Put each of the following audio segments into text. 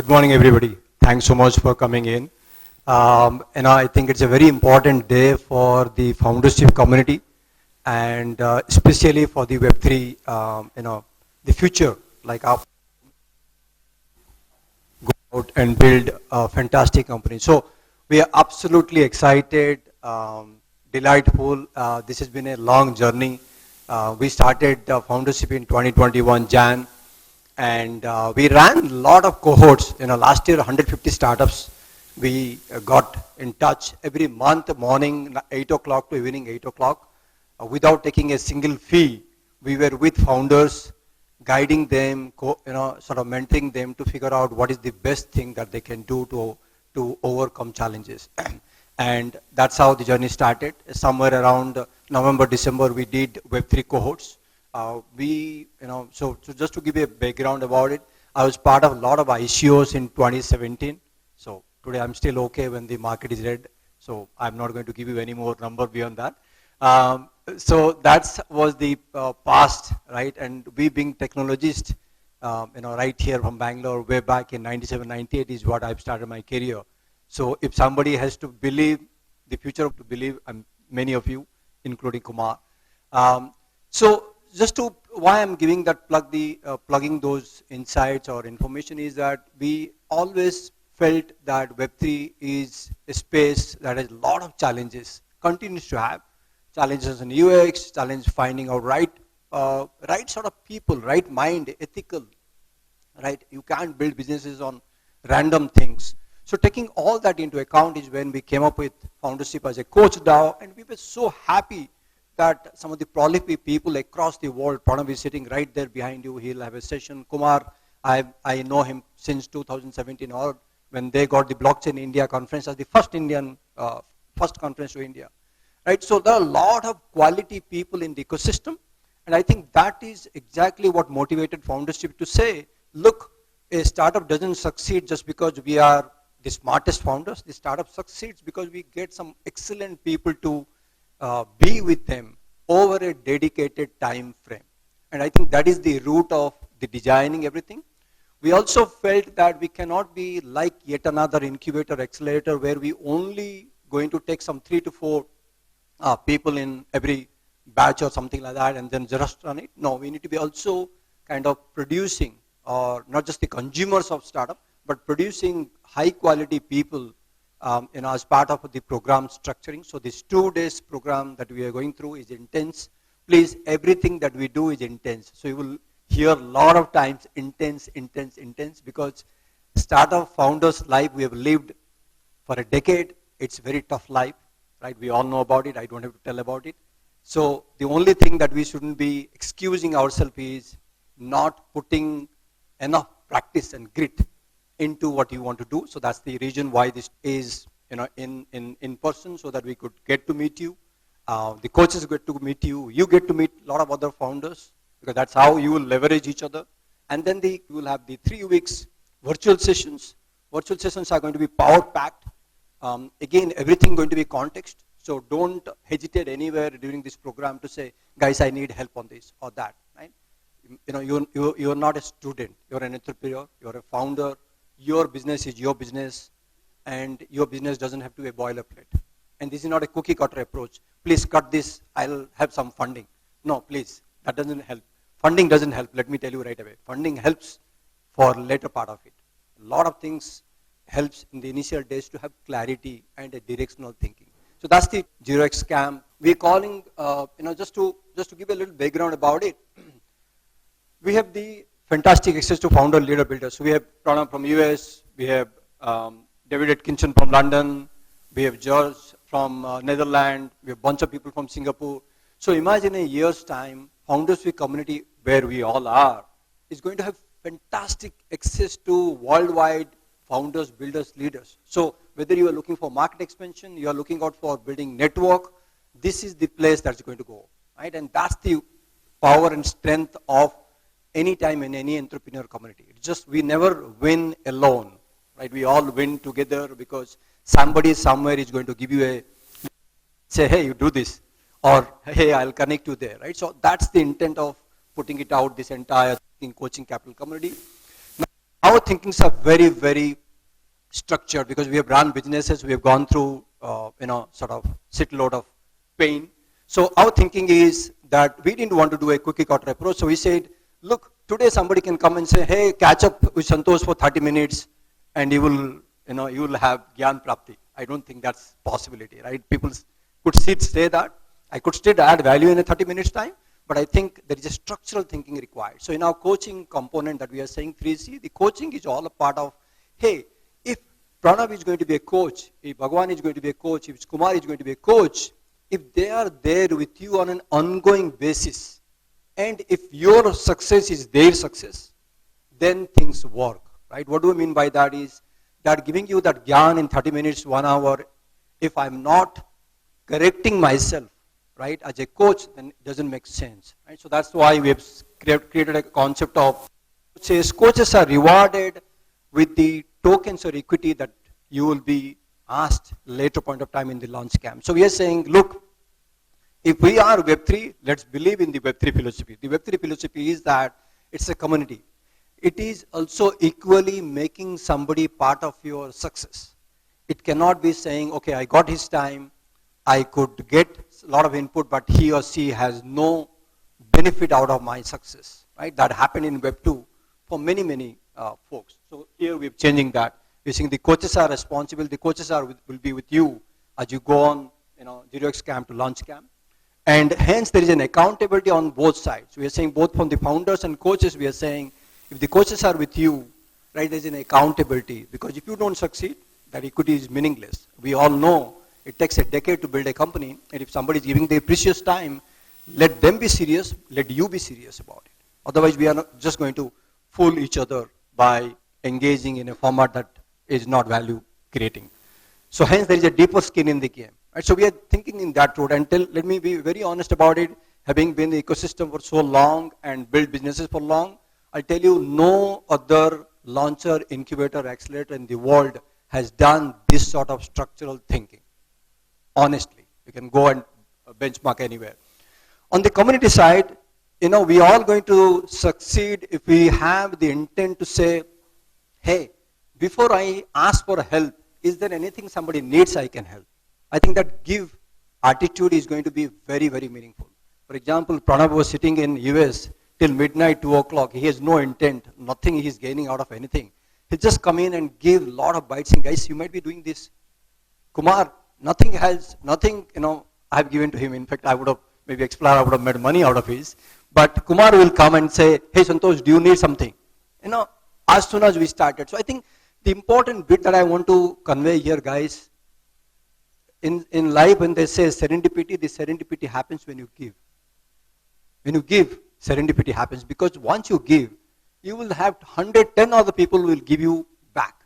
Good morning, everybody. Thanks so much for coming in. And I think it's a very important day for the foundership community, and especially for the Web3. The future, like our go out and build a fantastic company. So we are absolutely excited, delightful. This has been a long journey. We started foundership in 2021 Jan. And we ran a lot of cohorts. Last year 150 startups. We got in touch every month, morning 8 o'clock to evening 8 o'clock, without taking a single fee. We were with founders, guiding them, sort of mentoring them to figure out what is the best thing that they can do to overcome challenges. And that's how the journey started. Somewhere around November, December, we did Web3 cohorts. So just to give you a background about it, I was part of a lot of ICOs in 2017. So today I'm still okay when the market is red. So I'm not going to give you any more number beyond that. So that was the past, right? And we being technologists, right here from Bangalore, way back in 97, 98 is what I've started my career. So if somebody has to believe the future, to believe, many of you, including Kumar. So just to why I'm giving that plugging those insights or information is that we always felt that Web3 is a space that has a lot of challenges, continues to have challenges in UX, challenge finding out right sort of people, right mind, ethical, right? You can't build businesses on random things. So taking all that into account is when we came up with Foundership as a coach DAO, and we were so happy that some of the prolific people across the world, Pranav is sitting right there behind you, he'll have a session. Kumar, I know him since 2017, or when they got the Blockchain India conference as the first conference to India. Right, so there are a lot of quality people in the ecosystem, and I think that is exactly what motivated Foundership to say, look, a startup doesn't succeed just because we are the smartest founders. The startup succeeds because we get some excellent people to be with them over a dedicated time frame. And I think that is the root of the designing everything. We also felt that we cannot be like yet another incubator accelerator where we only going to take some 3 to 4 people in every batch or something like that and then just run it. No, we need to be also kind of producing, or not just the consumers of startup, but producing high quality people as part of the program structuring. So this 2 days program that we are going through is intense. Please, everything that we do is intense. So you will hear a lot of times intense, intense, intense, because startup founders' life we have lived for a decade. It's a very tough life, right? We all know about it. I don't have to tell about it. So the only thing that we shouldn't be excusing ourselves is not putting enough practice and grit into what you want to do. So that's the reason why this is in person, so that we could get to meet you. The coaches get to meet you. You get to meet a lot of other founders, because that's how you will leverage each other. And then you will have the 3 weeks virtual sessions. Virtual sessions are going to be power packed. Again, everything going to be context. So don't hesitate anywhere during this program to say, guys, I need help on this or that. Right? You're not a student. You're an entrepreneur. You're a founder. Your business is your business, and your business doesn't have to be a boilerplate. And this is not a cookie cutter approach. Please cut this, I'll have some funding. No, please, that doesn't help. Funding doesn't help, let me tell you right away. Funding helps for later part of it. A lot of things helps in the initial days to have clarity and a directional thinking. So that's the 0xCamp. We're calling, just to give a little background about it, we have the fantastic access to founder, leader, builders. So we have Pranav from US, we have David Atkinson from London, we have George from Netherlands, we have a bunch of people from Singapore. So imagine a year's time, Foundership community where we all are is going to have fantastic access to worldwide founders, builders, leaders. So whether you are looking for market expansion, you are looking out for building network, this is the place that's going to go, right? And that's the power and strength of any time in any entrepreneur community. It's just we never win alone, right? We all win together because somebody somewhere is going to give you say, hey, you do this, or hey, I'll connect you there, right? So that's the intent of putting it out, this entire coaching capital community. Now, our thinkings are very, very structured because we have run businesses, we have gone through, sort of shitload of pain. So our thinking is that we didn't want to do a cookie cutter approach. So we said, look, today somebody can come and say, hey, catch up with Santosh for 30 minutes and you will have Gyan Prapti. I don't think that's possibility, right? People could say that. I could still add value in a 30 minutes time, but I think there is a structural thinking required. So in our coaching component that we are saying 3C, the coaching is all a part of, hey, if Pranav is going to be a coach, if Bhagwan is going to be a coach, if Kumar is going to be a coach, if they are there with you on an ongoing basis, and if your success is their success, then things work, right? What do I mean by that is that giving you that gyan in 30 minutes, 1 hour, if I'm not correcting myself, right, as a coach, then it doesn't make sense, right? So that's why we have created a concept of coaches. Coaches are rewarded with the tokens or equity that you will be asked later point of time in the launch camp. So we are saying, look, if we are Web3, let's believe in the Web3 philosophy. The Web3 philosophy is that it's a community. It is also equally making somebody part of your success. It cannot be saying, okay, I got his time, I could get a lot of input, but he or she has no benefit out of my success, right? That happened in Web2 for many, many folks. So here we're changing that. We're saying the coaches are responsible. The coaches will be with you as you go on, 0xCamp to launch camp. And hence there is an accountability on both sides. We are saying both from the founders and coaches, we are saying if the coaches are with you, right, there's an accountability. Because if you don't succeed, that equity is meaningless. We all know it takes a decade to build a company, and if somebody is giving their precious time, let them be serious, let you be serious about it. Otherwise, we are not just going to fool each other by engaging in a format that is not value creating. So hence there is a deeper skin in the game. Right? So we are thinking in that road. And let me be very honest about it, having been in the ecosystem for so long and built businesses for long, I'll tell you no other launcher, incubator, accelerator in the world has done this sort of structural thinking. Honestly, you can go and benchmark anywhere. On the community side, we are all going to succeed if we have the intent to say, hey, before I ask for help, is there anything somebody needs I can help? I think that give attitude is going to be very, very meaningful. For example, Pranav was sitting in US till midnight, 2 o'clock. He has no intent, nothing he's gaining out of anything. He just come in and give a lot of bites and guys, you might be doing this. Kumar, nothing I've given to him. In fact, I would have maybe Explorer, I would have made money out of his. But Kumar will come and say, hey Santosh, do you need something? As soon as we started. So I think the important bit that I want to convey here, guys, in life when they say serendipity, the serendipity happens when you give. When you give, serendipity happens because once you give, you will have 110 other people will give you back.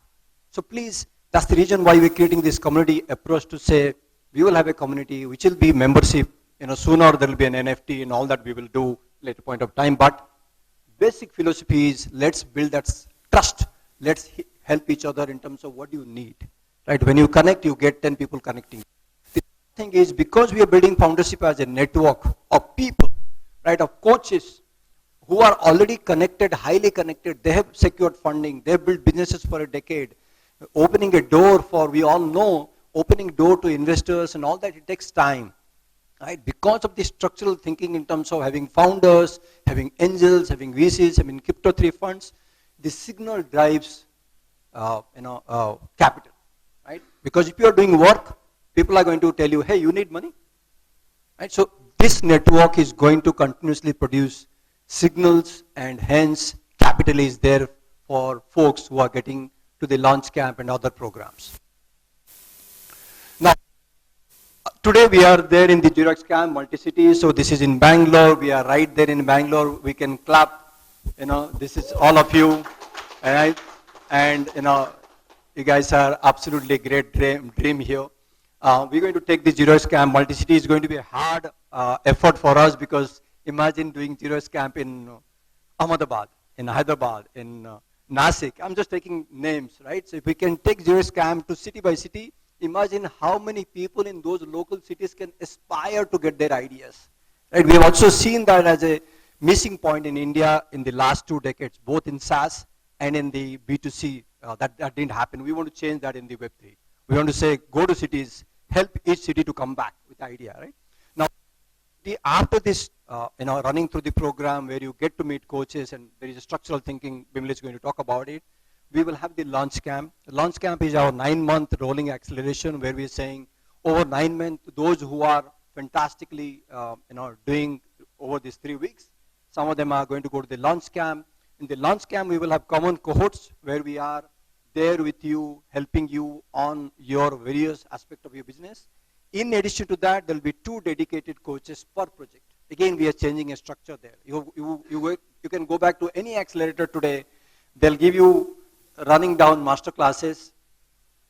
So please, that's the reason why we're creating this community approach to say, we will have a community which will be membership, sooner there will be an NFT and all that we will do later point of time. But basic philosophy is let's build that trust. Let's help each other in terms of what you need. Right? When you connect, you get 10 people connecting. The thing is, because we are building Foundership as a network of people, right, of coaches who are already connected, highly connected, they have secured funding, they have built businesses for a decade, opening a door for, we all know, opening door to investors and all that, it takes time. Right? Because of the structural thinking in terms of having founders, having angels, having VCs, having crypto 3 funds, the signal drives capital. Right? Because if you are doing work, people are going to tell you, hey, you need money. Right? So this network is going to continuously produce signals, and hence capital is there for folks who are getting to the launch camp and other programs. Now, today we are there in the 0xCamp multi-city, so this is in Bangalore. We are right there in Bangalore. We can clap. This is all of you, right? And you guys are absolutely great dream here. We're going to take the 0xCamp multi-city. Is going to be a hard effort for us because imagine doing 0xCamp in Ahmedabad, in Hyderabad, in Nasik. I'm just taking names, right? So if we can take 0xCamp to city by city, imagine how many people in those local cities can aspire to get their ideas. Right? We have also seen that as a missing point in India in the last 2 decades, both in SaaS and in the B2C, that didn't happen. We want to change that in the Web3. We want to say, go to cities, help each city to come back with the idea, right? Now, after this, running through the program where you get to meet coaches and there is a structural thinking, Bimli is going to talk about it, we will have the launch camp. The launch camp is our 9-month rolling acceleration where we are saying over 9 months, those who are fantastically, doing over these 3 weeks, some of them are going to go to the launch camp. In the launch camp, we will have common cohorts where we are there with you, helping you on your various aspects of your business. In addition to that, there will be 2 dedicated coaches per project. Again, we are changing a structure there. You can go back to any accelerator today. They'll give you running down masterclasses,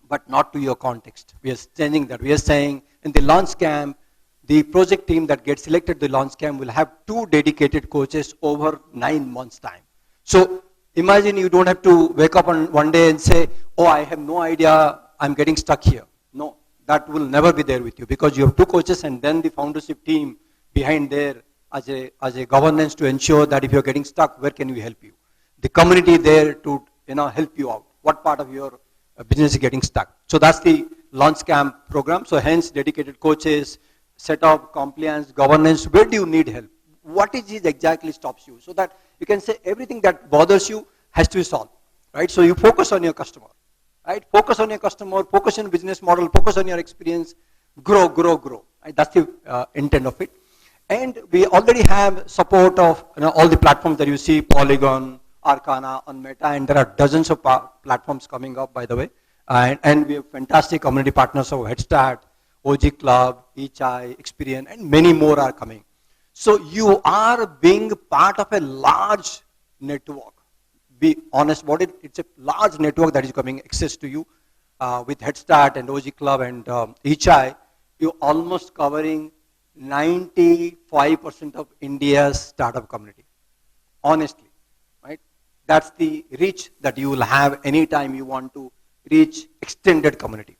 but not to your context. We are changing that. We are saying in the launch camp, the project team that gets selected the launch camp will have 2 dedicated coaches over 9 months' time. So imagine you don't have to wake up on one day and say, oh, I have no idea, I'm getting stuck here. No, that will never be there with you because you have 2 coaches and then the foundership team behind there as a governance to ensure that if you're getting stuck, where can we help you? The community there to help you out. What part of your business is getting stuck? So that's the launch camp program. So hence dedicated coaches, setup, compliance, governance. Where do you need help? What is it exactly stops you? So that you can say everything that bothers you has to be solved, right? So you focus on your customer, right? Focus on your customer, focus on your business model, focus on your experience, grow, grow, grow. Right? That's the intent of it. And we already have support of all the platforms that you see, Polygon, Arcana, on Meta, and there are dozens of platforms coming up, by the way. And we have fantastic community partners of HeadStart, OG Club, Ichai, Experian, and many more are coming. So you are being part of a large network. Be honest about it. It's a large network that is coming access to you with HeadStart and OG Club and Ichai. You're almost covering 95% of India's startup community. Honestly, right? That's the reach that you will have anytime you want to reach extended community.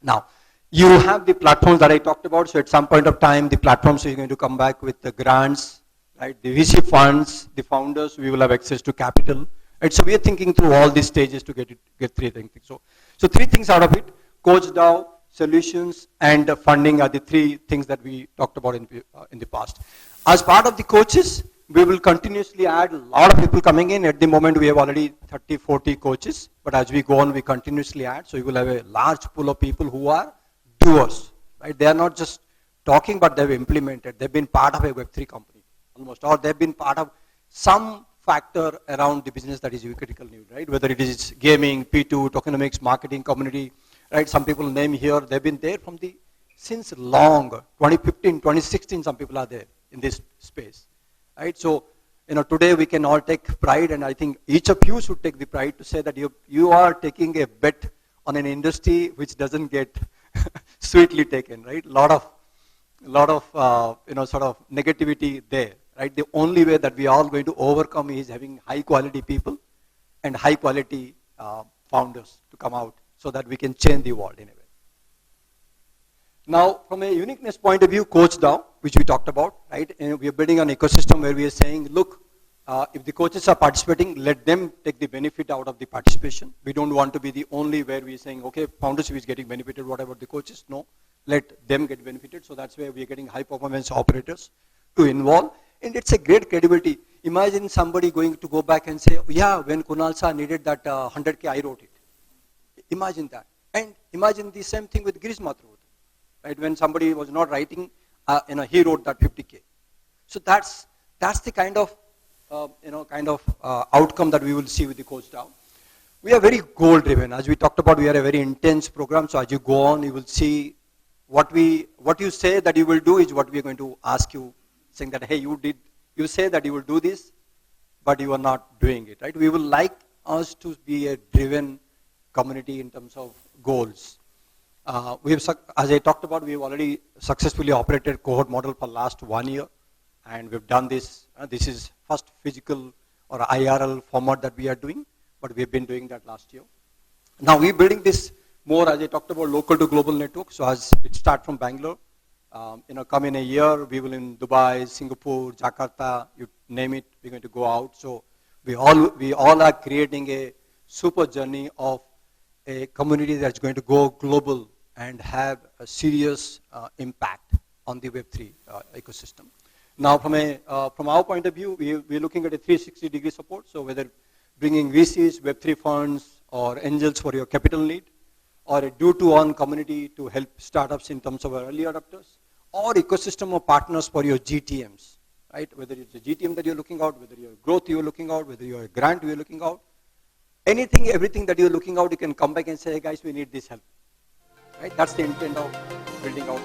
Now, you have the platforms that I talked about. So at some point of time, the platforms are going to come back with the grants, right? The VC funds, the founders, we will have access to capital. Right? So we are thinking through all these stages to get 3 things. So 3 things out of it: Coach DAO, solutions, and funding are the 3 things that we talked about in the past. As part of the coaches, we will continuously add a lot of people coming in. At the moment, we have already 30, 40 coaches. But as we go on, we continuously add. So we will have a large pool of people who are doers, right? They are not just talking, but they've implemented. They've been part of a Web3 company almost, or they've been part of some factor around the business that is critical need, right? Whether it is gaming, P2, tokenomics, marketing, community, right? Some people name here, they've been there since long, 2015, 2016, some people are there in this space, right? So, today we can all take pride, and I think each of you should take the pride to say that you are taking a bet on an industry which doesn't get sweetly taken, right? Lot of sort of negativity there, right? The only way that we are all going to overcome is having high quality people and high quality founders to come out so that we can change the world in a way. Now, from a uniqueness point of view, Coach DAO, which we talked about, right? And we are building an ecosystem where we are saying, look, if the coaches are participating, let them take the benefit out of the participation. We don't want to be the only where we are saying, okay, Foundership is getting benefited, what about the coaches? No, let them get benefited. So that's where we are getting high performance operators to involve. And it's a great credibility. Imagine somebody going to go back and say, yeah, when Kunal Sir needed that 100K, I wrote it. Imagine that. And imagine the same thing with Girish Mathur, right? When somebody was not writing, he wrote that 50K. So that's the kind of outcome that we will see with the Coach DAO. We are very goal driven. As we talked about, we are a very intense program. So as you go on, you will see what you say that you will do is what we are going to ask you, saying that, hey, you say that you will do this, but you are not doing it, right? We will like us to be a driven community in terms of goals. As I talked about, we have already successfully operated cohort model for last 1 year. And we've done this. This is first physical or IRL format that we are doing, but we've been doing that last year. Now we're building this more, as I talked about, local to global network. So as it starts from Bangalore, come in a year, we will in Dubai, Singapore, Jakarta, you name it, we're going to go out. So We all are creating a super journey of a community that's going to go global and have a serious impact on the Web3 ecosystem. Now, from our point of view, we're looking at a 360-degree support. So whether bringing VCs, Web3 funds, or angels for your capital need, or a do-to-one community to help startups in terms of our early adopters, or ecosystem of partners for your GTMs, right? Whether it's a GTM that you're looking out, whether you're growth you're looking out, whether you're a grant you're looking out, anything, everything that you're looking out, you can come back and say, hey guys, we need this help, right? That's the intent of building out